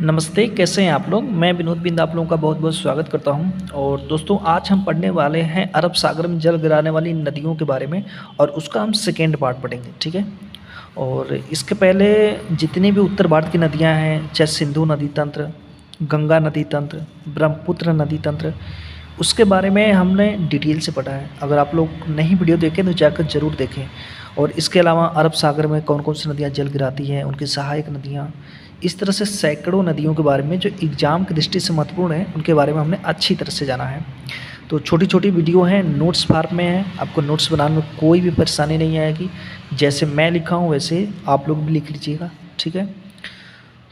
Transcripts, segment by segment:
नमस्ते, कैसे हैं आप लोग? मैं विनोद बिंद आप लोगों का बहुत-बहुत स्वागत करता हूं। और दोस्तों, आज हम पढ़ने वाले हैं अरब सागर में जल गिराने वाली नदियों के बारे में और उसका हम सेकेंड पार्ट पढ़ेंगे, ठीक है? और इसके पहले जितनी भी उत्तर भारत की नदियां हैं, चाहे सिंधु नदी तंत्र, गंगा नदी तंत्र, ब्रह्मपुत्र नदी तंत्र, उसके बारे में हमने डिटेल से पढ़ा है। अगर आप लोग नहीं वीडियो देखें तो जाकर ज़रूर देखें। और इसके अलावा अरब सागर में कौन-कौन सी नदियाँ जल गिराती हैं, उनकी सहायक नदियाँ, इस तरह से सैकड़ों नदियों के बारे में जो एग्ज़ाम की दृष्टि से महत्वपूर्ण है, उनके बारे में हमने अच्छी तरह से जाना है। तो छोटी-छोटी वीडियो हैं, नोट्स फॉर्म में है, आपको नोट्स बनाने में कोई भी परेशानी नहीं आएगी। जैसे मैं लिखा हूँ वैसे आप लोग भी लिख लीजिएगा, ठीक है?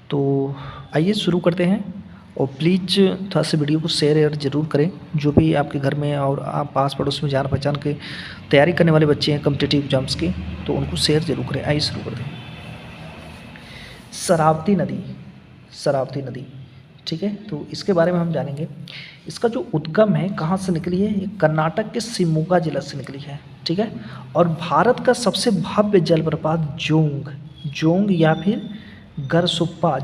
तो आइए शुरू करते हैं। और प्लीज़ थोड़ा सा वीडियो को शेयर ज़रूर करें। जो भी आपके घर में और आप पास पड़ोस में जान पहचान के तैयारी करने वाले बच्चे हैं कॉम्पिटिटिव एग्जाम्स की, तो उनको शेयर ज़रूर करें। आइए शुरू करते हैं। शरावती नदी, शरावती नदी, ठीक है? तो इसके बारे में हम जानेंगे। इसका जो उद्गम है कहाँ से निकली है, ये कर्नाटक के शिवमोगा जिला से निकली है, ठीक है? और भारत का सबसे भव्य जलप्रपात जोंग, जोंग या फिर गरसोप्पा,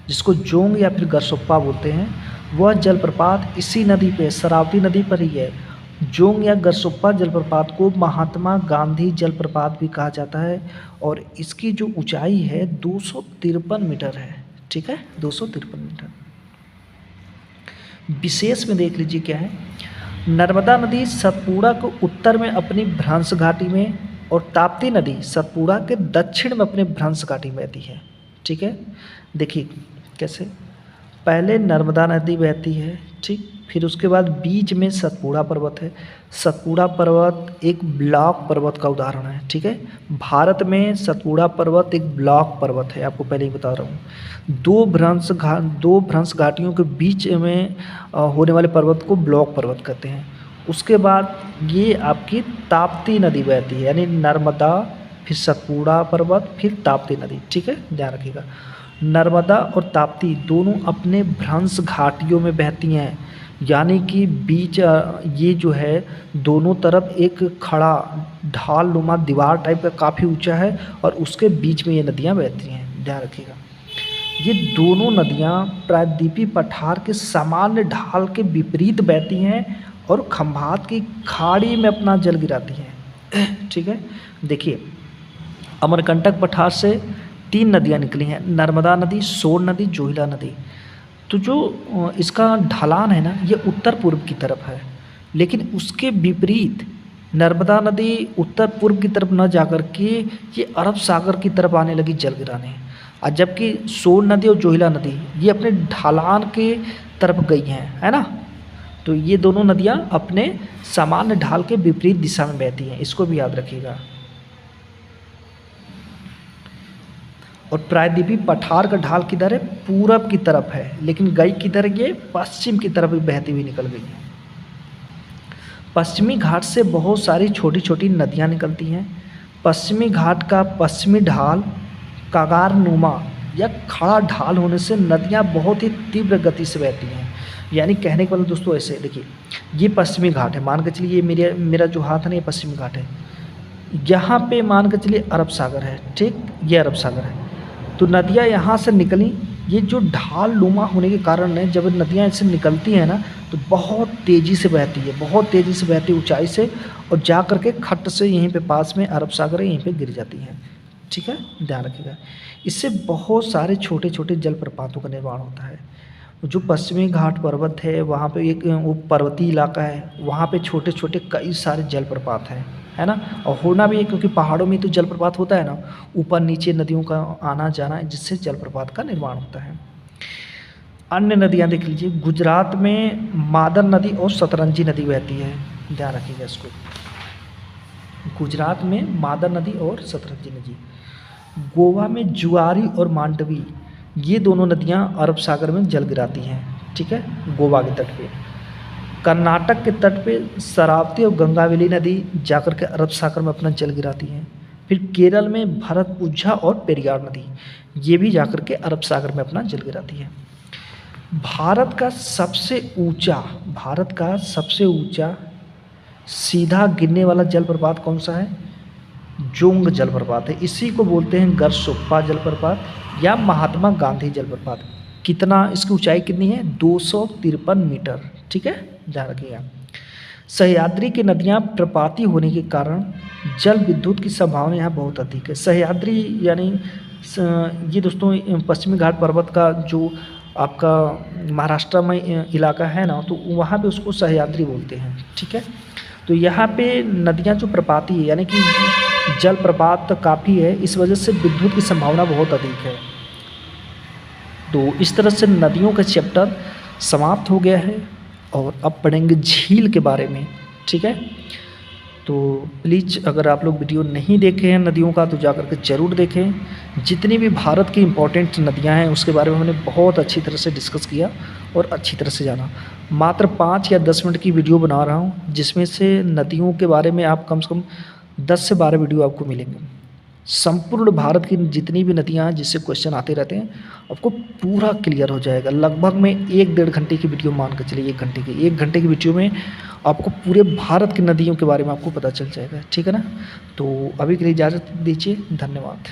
जिसको जोंग या फिर गरसोप्पा बोलते हैं, वह जलप्रपात इसी नदी पे, शरावती नदी पर ही है। जोंग या गरसोप्पा जलप्रपात को महात्मा गांधी जलप्रपात भी कहा जाता है और इसकी जो ऊंचाई है 253 मीटर है, ठीक है? 253 मीटर। विशेष में देख लीजिए क्या है। नर्मदा नदी सतपुड़ा को उत्तर में अपनी भ्रंश घाटी में और ताप्ती नदी सतपुड़ा के दक्षिण में अपने भ्रंश घाटी में बहती है, ठीक है? देखिए कैसे, पहले नर्मदा नदी बहती है, ठीक, फिर उसके बाद बीच में सतपुड़ा पर्वत है। सतपुड़ा पर्वत एक ब्लॉक पर्वत का उदाहरण है, ठीक है? भारत में सतपुड़ा पर्वत एक ब्लॉक पर्वत है, आपको पहले ही बता रहा हूँ। दो भ्रंश घाटियों के बीच में होने वाले पर्वत को ब्लॉक पर्वत कहते हैं। उसके बाद ये आपकी ताप्ती नदी बहती है, यानी नर्मदा, फिर सतपुड़ा पर्वत, फिर ताप्ती नदी, ठीक है? ध्यान रखिएगा। नर्मदा और ताप्ती दोनों अपने भ्रंश घाटियों में बहती हैं, यानी कि बीच ये जो है दोनों तरफ एक खड़ा ढाल नुमा दीवार टाइप का काफ़ी ऊंचा है और उसके बीच में ये नदियाँ बहती हैं। ध्यान रखिएगा, ये दोनों नदियाँ प्रायद्वीपीय पठार के सामान्य ढाल के विपरीत बहती हैं और खंभात की खाड़ी में अपना जल गिराती हैं, ठीक है? देखिए, अमरकंटक पठार से 3 नदियाँ निकली हैं, नर्मदा नदी, सोन नदी, जोहिला नदी। तो जो इसका ढलान है ना, ये उत्तर पूर्व की तरफ है, लेकिन उसके विपरीत नर्मदा नदी उत्तर पूर्व की तरफ न जाकर के ये अरब सागर की तरफ आने लगी जल गिराने। और जबकि सोन नदी और जोहिला नदी ये अपने ढलान के तरफ गई हैं, है ना? तो ये दोनों नदियाँ अपने सामान्य ढाल के विपरीत दिशा में बहती हैं, इसको भी याद रखिएगा। और प्रायद्वीपीय पठार का ढाल किधर है? पूरब की तरफ है, लेकिन गई किधर, ये पश्चिम की तरफ बहती हुई निकल गई है। पश्चिमी घाट से बहुत सारी छोटी छोटी नदियाँ निकलती हैं। पश्चिमी घाट का पश्चिमी ढाल कागार नुमा या खड़ा ढाल होने से नदियाँ बहुत ही तीव्र गति से बहती हैं। यानी कहने के मतलब दोस्तों ऐसे देखिए, ये पश्चिमी घाट है, मान के चलिए ये मेरा जो हाथ है ना, ये पश्चिमी घाट है। यहाँ पे मान के चलिए अरब सागर है, ठीक, ये अरब सागर है। तो नदियाँ यहाँ से निकली, ये जो ढाल नुमा होने के कारण है, जब नदियाँ ऐसे निकलती हैं ना तो बहुत तेज़ी से बहती है, बहुत तेज़ी से बहती है ऊंचाई से, और जा कर के खट्ट से यहीं पे पास में अरब सागर है, यहीं पे गिर जाती है, ठीक है? ध्यान रखिएगा। इससे बहुत सारे छोटे छोटे जलप्रपातों का निर्माण होता है। जो पश्चिमी घाट पर्वत है वहाँ पे एक वो पर्वतीय इलाका है, वहाँ पे छोटे छोटे कई सारे जलप्रपात हैं, है ना? और होना भी है, क्योंकि पहाड़ों में तो जलप्रपात होता है ना, ऊपर नीचे नदियों का आना जाना, जिससे जलप्रपात का निर्माण होता है। अन्य नदियाँ देख लीजिए, गुजरात में मादर नदी और सतरंजी नदी बहती है, ध्यान रखिएगा इसको। गुजरात में मादर नदी और सतरंजी नदी। गोवा में जुआरी और मांडवी, ये दोनों नदियाँ अरब सागर में जल गिराती हैं, ठीक है? गोवा के तट पे। कर्नाटक के तट पे शरावती और गंगावेली नदी जाकर के अरब सागर में अपना जल गिराती हैं। फिर केरल में भरतपुझा और पेरियार नदी, ये भी जाकर के अरब सागर में अपना जल गिराती है। भारत का सबसे ऊंचा सीधा गिरने वाला जलप्रपात कौन सा है? जोंग जलप्रपात है। इसी को बोलते हैं गरसोप्पा जलप्रपात या महात्मा गांधी जलप्रपात। कितना, इसकी ऊंचाई कितनी है? 253 मीटर। ठीक है, ध्यान रखिएगा। सह्याद्री की नदियाँ प्रपाती होने के कारण जल विद्युत की संभावना यहाँ बहुत अधिक है। सह्याद्री यानी ये दोस्तों पश्चिमी घाट पर्वत का जो आपका महाराष्ट्र में इलाका है ना, तो वहाँ पे उसको सह्याद्री बोलते हैं। ठीक है, तो यहाँ पे नदियाँ जो प्रपाती है यानी कि जल प्रपात काफ़ी है, इस वजह से विद्युत की संभावना बहुत अधिक है। तो इस तरह से नदियों का चैप्टर समाप्त हो गया है और अब पढ़ेंगे झील के बारे में। ठीक है, तो प्लीज़ अगर आप लोग वीडियो नहीं देखे हैं नदियों का तो जा कर के ज़रूर देखें। जितनी भी भारत की इम्पोर्टेंट नदियां हैं उसके बारे में हमने बहुत अच्छी तरह से डिस्कस किया और अच्छी तरह से जाना। मात्र 5 या 10 मिनट की वीडियो बना रहा हूं, जिसमें से नदियों के बारे में आप कम से कम 10 से 12 वीडियो आपको मिलेंगे। संपूर्ण भारत की जितनी भी नदियाँ हैं जिससे क्वेश्चन आते रहते हैं आपको पूरा क्लियर हो जाएगा। लगभग में 1-1.5 घंटे की वीडियो मान के चलिए, 1 घंटे की वीडियो में आपको पूरे भारत की नदियों के बारे में आपको पता चल जाएगा। ठीक है ना, तो अभी के लिए इजाज़त दीजिए, धन्यवाद।